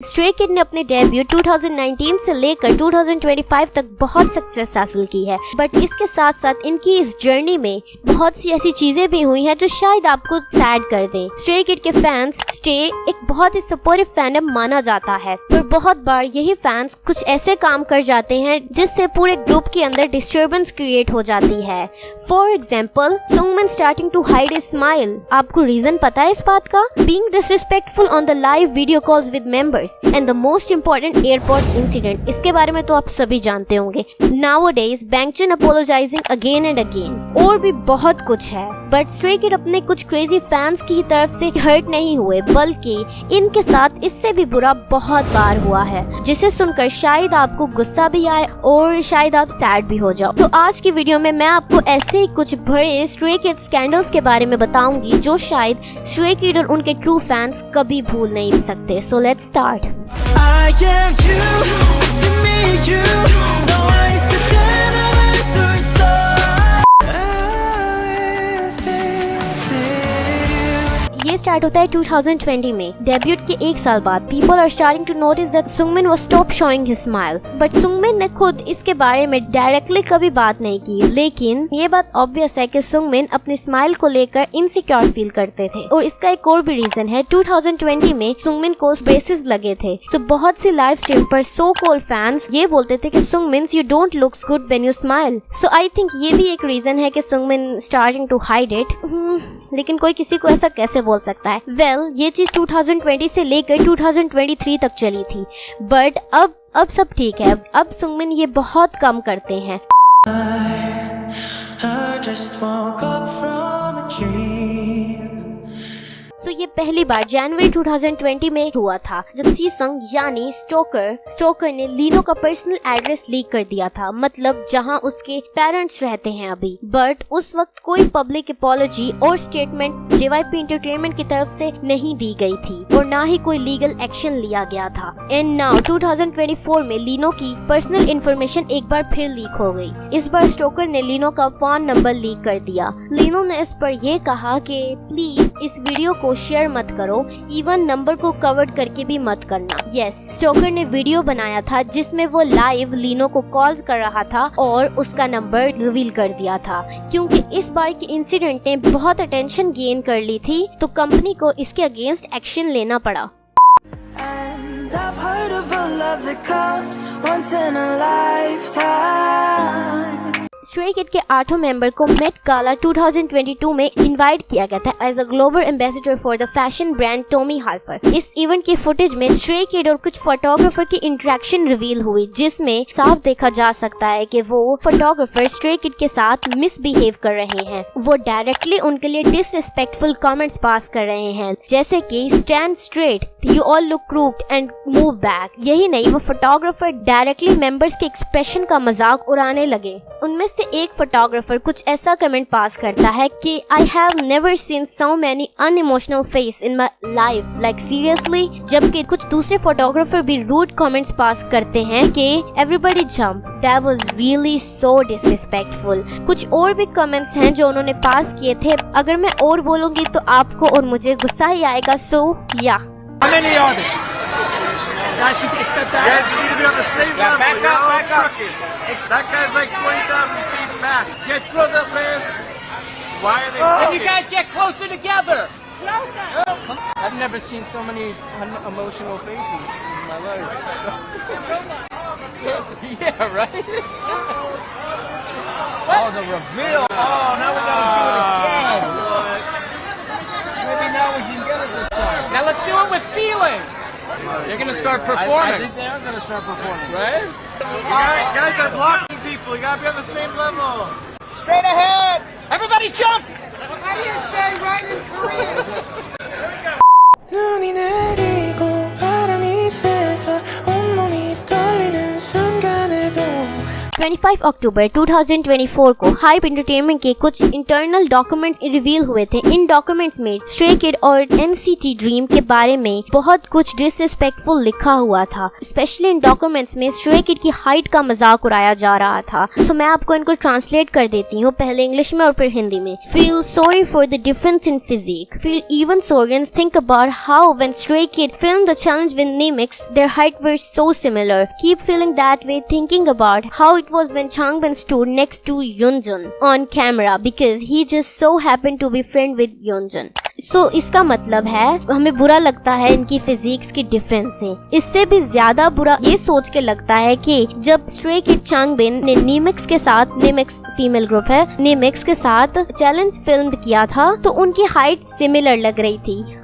Stray kid ने अपने debut 2019 से लेकर 2025 तक बहुत सक्सेस हासिल की है, बट इसके साथ साथ इनकी इस जर्नी में बहुत सी ऐसी चीजें भी हुई हैं जो शायद आपको सैड कर दें। स्ट्रे किड के फैंस स्टे एक बहुत ही सपोर्टिव फैंडम माना जाता है, पर बहुत बार यही फैंस कुछ ऐसे काम कर जाते हैं जिससे पूरे ग्रुप के अंदर डिस्टर्बेंस क्रिएट हो जाती है। For example, Seungmin starting to hide his smile. आपको रीजन पता है इस बात का? Being disrespectful on the live video calls with members and the most important airport incident, इसके बारे में तो आप सभी जानते होंगे। Nowadays Bang Chan apologising again and again, और भी बहुत कुछ है। बट स्ट्रे किड अपने कुछ क्रेजी फैंस की तरफ से हर्ट नहीं हुए, बल्कि इनके साथ इससे भी बुरा बहुत बार हुआ है, जिसे सुनकर शायद आपको गुस्सा भी आए और शायद आप सैड भी हो जाओ। तो आज की वीडियो में मैं आपको ऐसे ही कुछ बड़े स्ट्रे किड स्कैंडल्स के बारे में बताऊंगी जो शायद स्ट्रे किड और उनके ट्रू फैंस कभी भूल नहीं सकते। So let's start. I am you, to me you, no I sit down and answer ये स्टार्ट होता है 2020 में। डेब्यूट के एक साल बाद people are starting to notice that Seungmin was stop showing his smile, but Seungmin ने खुद इसके बारे में डायरेक्टली कभी बात नहीं की। लेकिन ये बात ऑब्वियस है कि सुंगमिन अपनी स्माइल को लेकर इनसिक्योर फील करते थे, और इसका एक और भी रीजन है। 2020 में सुंगमिन को ब्रेसेस लगे थे, तो बहुत सी लाइव स्ट्रीम पर सो कॉल्ड फैंस ये बोलते थे कि Seungmin you don't looks good when you smile. So I think ये भी एक रीजन है कि Seungmin starting to hide it. लेकिन कोई किसी को ऐसा कैसे बोल सकता है? वेल, ये चीज 2020 से लेकर 2023 तक चली थी, बट अब सब ठीक है। अब सुंगमिन ये बहुत कम करते हैं। I just woke up from a dream. तो ये पहली बार जनवरी 2020 में हुआ था, जब सीसंग यानी स्टोकर ने लीनो का पर्सनल एड्रेस लीक कर दिया था, मतलब जहां उसके पेरेंट्स रहते हैं अभी। बट उस वक्त कोई पब्लिक अपॉलॉजी और स्टेटमेंट JYP एंटरटेनमेंट की तरफ से नहीं दी गई थी, और ना ही कोई लीगल एक्शन लिया गया था। एंड नाउ 2024 में लीनो की पर्सनल इंफॉर्मेशन एक बार फिर लीक हो गई। इस बार स्टोकर ने लीनो का फोन नंबर लीक कर दिया। लीनो ने इस पर यह कहा कि प्लीज इस वीडियो को शेयर मत करो, इवन नंबर को कवर करके भी मत करना। यस, स्टोकर ने वीडियो बनाया था जिसमें वो लाइव लीनो को कॉल कर रहा था और उसका नंबर रिवील कर दिया था। क्योंकि इस बार के इंसिडेंट ने बहुत अटेंशन गेन कर ली थी, तो कंपनी को इसके अगेंस्ट एक्शन लेना पड़ा। And I've heard of a love that comes once in a lifetime. Stray Kid के 8 मेंबर को मेट गाला 2022 में इनवाइट किया गया था as a global ambassador for the fashion brand Tommy Harper. इस इवेंट की फुटेज में स्ट्रे किड और कुछ फोटोग्राफर की इंटरेक्शन रिवील हुई, जिसमें साफ देखा जा सकता है कि वो फोटोग्राफर स्ट्रे किड के साथ मिसबिहेव कर रहे हैं। वो डायरेक्टली उनके लिए डिसरिस्पेक्टफुल कमेंट्स पास कर रहे हैं, जैसे कि stand straight, you all look cropped and move back. यही नहीं, वो फोटोग्राफर डायरेक्टली मेंबर्स के एक्सप्रेशन का मजाक उड़ाने लगे। उनमें से एक फोटोग्राफर कुछ ऐसा कमेंट पास करता है कि I have never seen so many unemotional face in my life, like seriously. जबकि कुछ दूसरे फोटोग्राफर भी रूड कमेंट्स पास करते हैं कि everybody jump, that was really so disrespectful. कुछ और भी कमेंट्स हैं जो उन्होंने पास किए थे। अगर मैं और बोलूंगी तो आपको और मुझे गुस्सा ही आएगा। सो या How many are there? Guys, can you step back? You guys need to be on the same level. back You're up, all back up. crooked. That guy's like 20,000 feet back. Get further, man. Why are they Can you crooked? guys get closer together? Closer. I've never seen so many unemotional faces in my life. Yeah, right? Oh, the reveal. Oh, now we gotta do it again. Maybe now we can get it this time. Now let's do it with feelings. You're gonna start performing. I think they are gonna start performing. Right? You guys are blocking people. You gotta be on the same level. Straight ahead. Everybody jump. How do you say right in Korean? 눈이 내리고 바람이 세서 온몸이 떨리는 순간에도 25 25 अक्टूबर 2024 को hype entertainment के कुछ internal documents reveal हुए थे। इन documents में Stray Kid और NCT dream के बारे में बहुत कुछ डिसरिस्पेक्टफुल लिखा हुआ था। स्पेशली इन डॉक्यूमेंट्स में स्ट्रे किड की हाइट का मजाक उड़ाया जा रहा था। सो मैं आपको इनको ट्रांसलेट कर देती हूँ, पहले इंग्लिश में और फिर हिंदी में। Feel sorry for the difference in physique, feel even sorry and think about how when Stray Kid filmed the challenge with Nemix, their height were so similar. Keep feeling that way thinking about how it was when Changbin stood next to Yeonjun on camera because he just so happened to be friend with Yeonjun. सो इसका मतलब है हमें बुरा लगता है इनकी physics की difference से। इससे भी ज्यादा बुरा ये सोच के लगता है कि जब स्ट्रे किड चांगबिन ने नीमिक्स के साथ, नीमिक्स फीमेल ग्रुप है, नीमिक्स के साथ चैलेंज फिल्म किया था तो उनकी हाइट सिमिलर लग रही थी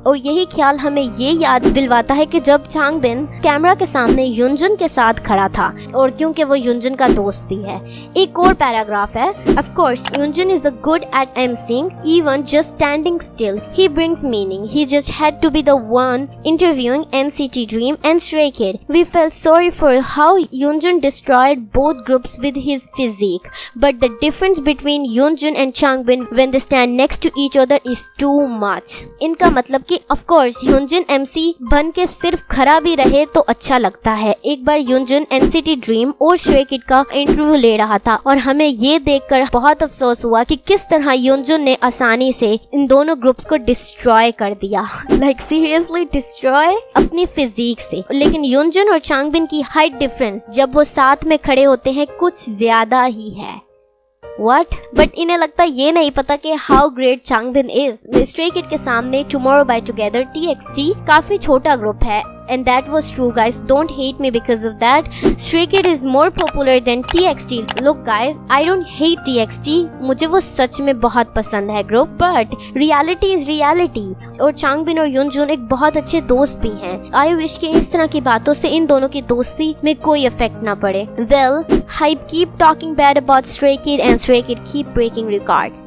और यही ख्याल हमें ये याद दिलवाता है कि जब चांगबिन कैमरा के सामने युनजुन के साथ खड़ा था और क्योंकि वो युनजुन का दोस्त भी है। एक और पैराग्राफ है, of course Yeonjun is a good at MCing, even just standing still. He brings meaning. He just had to be the one interviewing NCT Dream and Stray Kid. We felt sorry for how Yeonjun destroyed both groups with his physique. But the difference between Yeonjun and Changbin when they stand next to each other is too much. इनका मतलब कि of course Yeonjun MC बन के सिर्फ खड़ा भी रहे तो अच्छा लगता है। एक बार Yeonjun NCT Dream और Stray Kid का इंटरव्यू ले रहा था और हमें ये देखकर बहुत अफसोस हुआ कि किस तरह Yeonjun ने आसानी से इन दोनों ग्रुप्स को डिस्ट्रॉय कर दिया, लाइक सीरियसली डिस्ट्रॉय अपनी फिजिक से। लेकिन युनजुन और चांगबिन की हाइट डिफरेंस जब वो साथ में खड़े होते हैं कुछ ज्यादा ही है। What? बट इन्हें लगता ये नहीं पता कि how great Changbin is. Stray Kid के सामने टुमारो बाय टुगेदर TXT काफी छोटा ग्रुप है and that was true guys, don't hate me because of that. Stray Kid is more popular than TXT. Look guys, I don't hate TXT, मुझे वो सच में बहुत पसंद है group, but reality is reality. और चांगबिन और युनजुन एक बहुत अच्छे दोस्त भी हैं। I wish कि इस तरह की बातों से इन दोनों की दोस्ती में कोई इफेक्ट ना पड़े। Well, hype keep talking bad about Stray Kid and Stray Kid keep breaking records.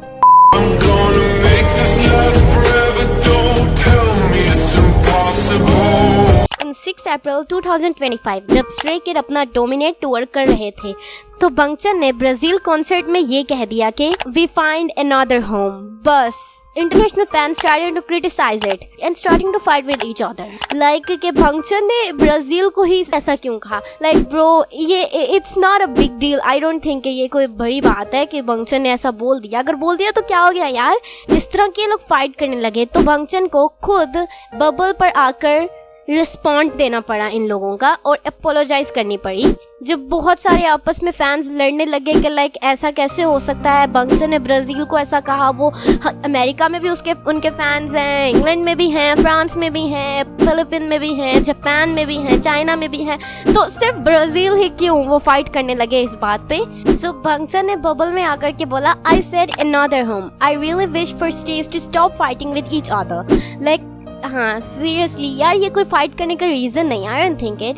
I'm gonna make this last forever, don't tell me it's impossible. 6 अप्रैल 2025 जब स्ट्रे किड अपना डोमिनेट टूर कर रहे थे तो बंगचन ने ब्राजील कॉन्सर्ट में ये कह दिया कि वी फाइंड अनदर होम। बस international fans started to criticise it and starting to fight with each other, like कि बंगचन ने ब्राजील को ही ऐसा क्यों कहा। लाइक ब्रो, ये it's not a big deal. I don't think ये कोई बड़ी बात है कि बंगचन ने ऐसा बोल दिया। अगर बोल दिया तो क्या हो गया यार, इस तरह के लोग फाइट करने लगे तो बंगचन को खुद बबल पर आकर रिस्पॉन्ड देना पड़ा इन लोगों का और अपोलोजाइज करनी पड़ी। जब बहुत सारे आपस में फैंस लड़ने लगे कि लाइक ऐसा कैसे हो सकता है, बंगचन ने ब्राजील को ऐसा कहा। वो अमेरिका में भी उनके फैंस हैं, इंग्लैंड में भी हैं, फ्रांस में भी हैं, फिलीपीन में भी हैं, जापान में भी हैं, चाइना में भी हैं, तो सिर्फ ब्राजील ही क्यों वो फाइट करने लगे इस बात पे। सो बंगचन ने बबल में आकर के बोला, I said another home, I really wish for stage to stop fighting with each other. Like हाँ सीरियसली यार, ये कोई फाइट करने का रीजन नहीं। I don't think it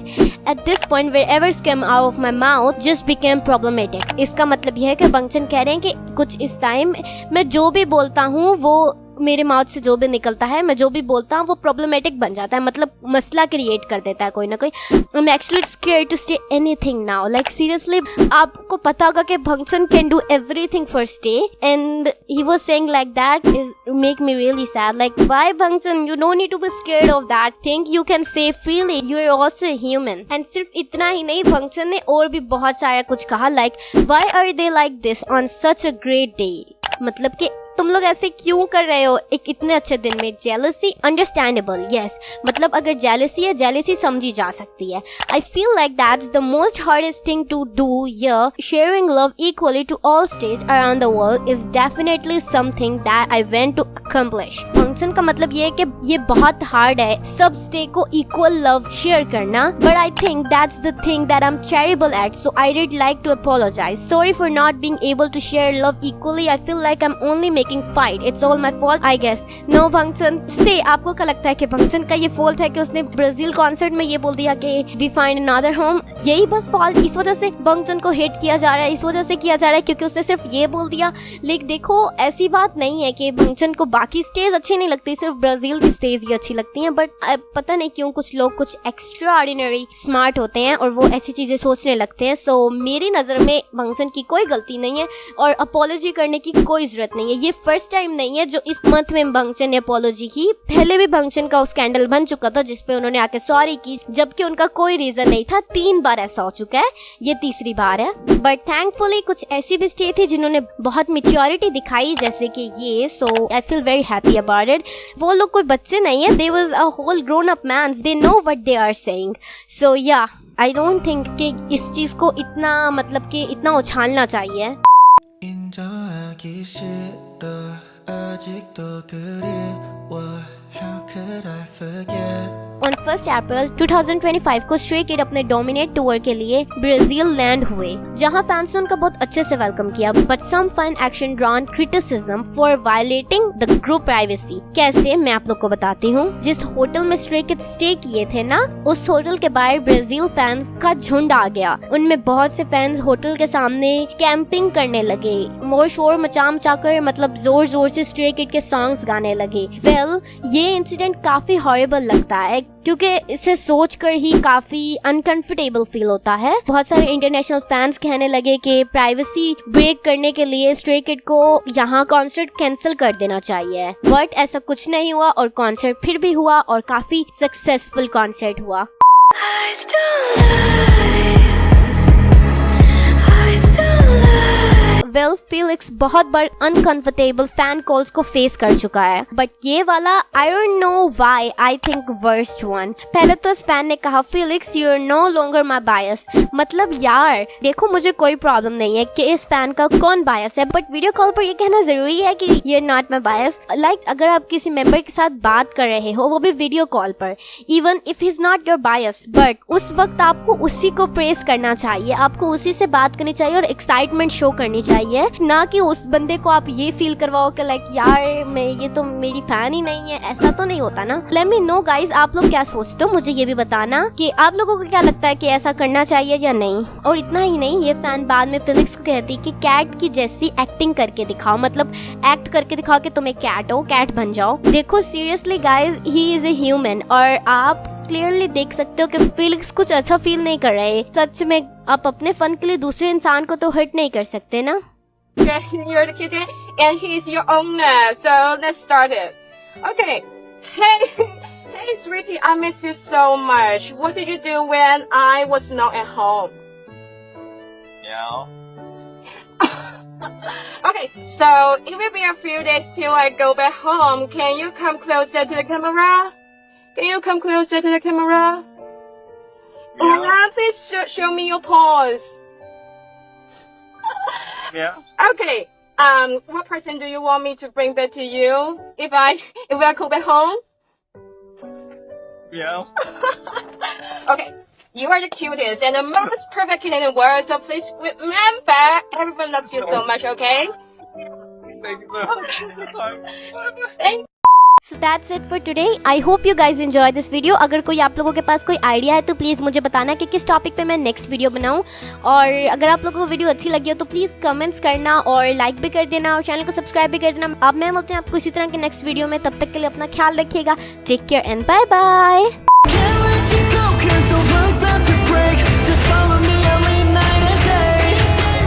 at this point wherever come out of my mouth just became problematic. इसका मतलब यह है कि बंगचन कह रहे हैं कि कुछ इस टाइम मैं जो भी बोलता हूँ, वो मेरे माउथ से जो भी निकलता है, मैं जो भी बोलता हूँ वो प्रॉब्लमेटिक बन जाता है, मतलब मसला क्रिएट कर देता है कोई ना कोई। I am actually scared to stay anything now. Like seriously आपको पता होगा कि Bang Chan can do everything for Stay and he was saying like that is make me really sad. Like why Bang Chan, you don't need to be scared of that thing, you can say freely, you are also human. And सिर्फ इतना ही नहीं, बंगचन ने और भी बहुत सारा कुछ कहा, like why are they like this on such a great day, मतलब कि तुम लोग ऐसे क्यों कर रहे हो एक इतने अच्छे दिन में। जेलसी अंडरस्टैंडेबल, यस, मतलब अगर जेलसी है, जेलसी समझी जा सकती है। I feel like that's the most hardest thing to do here. Sharing love equally to all stage around the world is definitely something that I want to accomplish. Function का मतलब ये है कि ये बहुत हार्ड है सब स्टे को इक्वल लव शेयर करना, but I think that's the thing that I am terrible at, so I would like to apologise. Sorry for not being able to share love equally. I feel like I am only making fight. It's all my fault, I guess. No, Bang Chan, stay. आपको क्या लगता है कि बंगचन का ये fault है कि उसने ब्राजील कॉन्सर्ट में ये बोल दिया कि we find another home? यही बस फॉल्ट, इस वजह से बंगचन को हेट किया जा रहा है, इस वजह से किया जा रहा है क्योंकि उसने सिर्फ ये बोल दिया। लेकिन देखो ऐसी बात नहीं है कि बंगचन को बाकी स्टेज अच्छी नहीं लगती, सिर्फ ब्राजील की स्टेज ही अच्छी लगती हैं। बट पता नहीं क्यों कुछ लोग कुछ एक्स्ट्रा ऑर्डिनरी स्मार्ट होते हैं और वो ऐसी चीज़ें सोचने लगते हैं। सो मेरी नज़र में बंगचन की कोई गलती नहीं है और अपोलॉजी करने की कोई ज़रूरत नहीं है। ये फर्स्ट टाइम नहीं है जो इस मंथ में बंगचन ने अपोलॉजी की। पहले भी बंगचन का स्कैंडल बन चुका था जिसपे उन्होंने आके सॉरी की, जबकि उनका कोई रीज़न नहीं था। 3 बार ऐसा हो चुका है, ये तीसरी बार है। बट थैंकफुली कुछ ऐसी भी स्टेट थी जिन्होंने बहुत मैच्योरिटी दिखाई, जैसे कि ये। So I feel very happy about it. वो लोग कोई बच्चे नहीं है, they was a whole grown up man, they know what they are saying. So yeah I don't think कि इस चीज को इतना मतलब कि इतना उछालना चाहिए। 인정하기 싫어 아직도 그리워 How could I forget On 1 अप्रैल 2025 को स्ट्रे किड अपने डोमिनेट टूर के लिए ब्राजील लैंड हुए, जहां फैंस ने उनका बहुत अच्छे से वेलकम किया। But some fun action drawn criticism for violating the group privacy. कैसे, मैं आप लोग को बताती हूँ। जिस होटल में स्ट्रे किड स्टे किए थे ना, उस होटल के बाहर ब्राजील फैंस का झुंड आ गया। उनमें बहुत से फैंस होटल के सामने कैंपिंग करने लगे, मोर शोर मचा कर मतलब जोर जोर से स्ट्रे किड के सॉन्ग्स गाने लगे। वेल, ये इंसिडेंट काफी हॉरिबल लगता है क्योंकि इसे सोचकर ही काफी अनकंफर्टेबल फील होता है। बहुत सारे इंटरनेशनल फैंस कहने लगे कि प्राइवेसी ब्रेक करने के लिए स्ट्रे किड को यहाँ कॉन्सर्ट कैंसिल कर देना चाहिए। बट ऐसा कुछ नहीं हुआ और कॉन्सर्ट फिर भी हुआ और काफी सक्सेसफुल कॉन्सर्ट हुआ। वेल, फिलिक्स बहुत बार अनकंफर्टेबल फैन कॉल्स को फेस कर चुका है, बट ये वाला I don't know why, I think worst one. पहले तो इस फैन ने कहा, Felix you are no longer my bias. मतलब यार देखो, मुझे कोई प्रॉब्लम नहीं है कि इस फैन का कौन बायस है, बट वीडियो कॉल पर ये कहना जरूरी है कि you are not my bias. Like अगर आप किसी मेंबर के साथ बात कर रहे हो, वो भी वीडियो कॉल पर, even if he is not your bias, but उस वक्त आपको उसी को प्रेस करना चाहिए, आपको उसी से बात करनी चाहिए और एक्साइटमेंट शो करनी चाहिए, ना कि उस बंदे को आप ये फील करवाओ कि लाइक यार मैं ये तो मेरी फैन ही नहीं है। ऐसा तो नहीं होता ना। लेट मी नो गाइस, आप लोग क्या सोचते हो, मुझे ये भी बताना कि आप लोगों को क्या लगता है कि ऐसा करना चाहिए या नहीं। और इतना ही नहीं, ये फैन बाद में फिलिक्स को कहती कि कैट की जैसी एक्टिंग करके दिखाओ, मतलब एक्ट करके दिखाओ कि तुम एक कैट हो, कैट बन जाओ। देखो seriously guys, he is a human और आप क्लियरली देख सकते हो कि फिलिक्स कुछ अच्छा फील नहीं कर रहे। सच में आप अपने फन के लिए दूसरे इंसान को तो हर्ट नहीं कर सकते ना। Yeah, you're the kitty, and he's your owner. So let's start it. Okay. Hey, sweetie, I miss you so much. What did you do when I was not at home? Yeah. Okay, so it will be a few days till I go back home. Can you come closer to the camera? Can you come closer to the camera? Yeah. Please show me your paws. Yeah. Okay. What person do you want me to bring back to you if I go back home? Yeah. Okay. You are the cutest and the most perfect kid in the world, so please remember, everyone loves you so much, okay? Thank you so much. Thank So that's it for today. I hope you guys enjoy this video. अगर कोई आप लोगों के पास कोई idea है तो please मुझे बताना कि किस टॉपिक पे मैं नेक्स्ट वीडियो बनाऊं। और अगर आप लोगों को वीडियो अच्छी लगी हो तो प्लीज़ कमेंट्स करना और लाइक भी कर देना और चैनल को सब्सक्राइब भी कर देना। अब मैं मिलते हैं आपको इसी तरह के नेक्स्ट वीडियो में, तब तक के लिए अपना ख्याल रखिएगा। Take care and bye bye.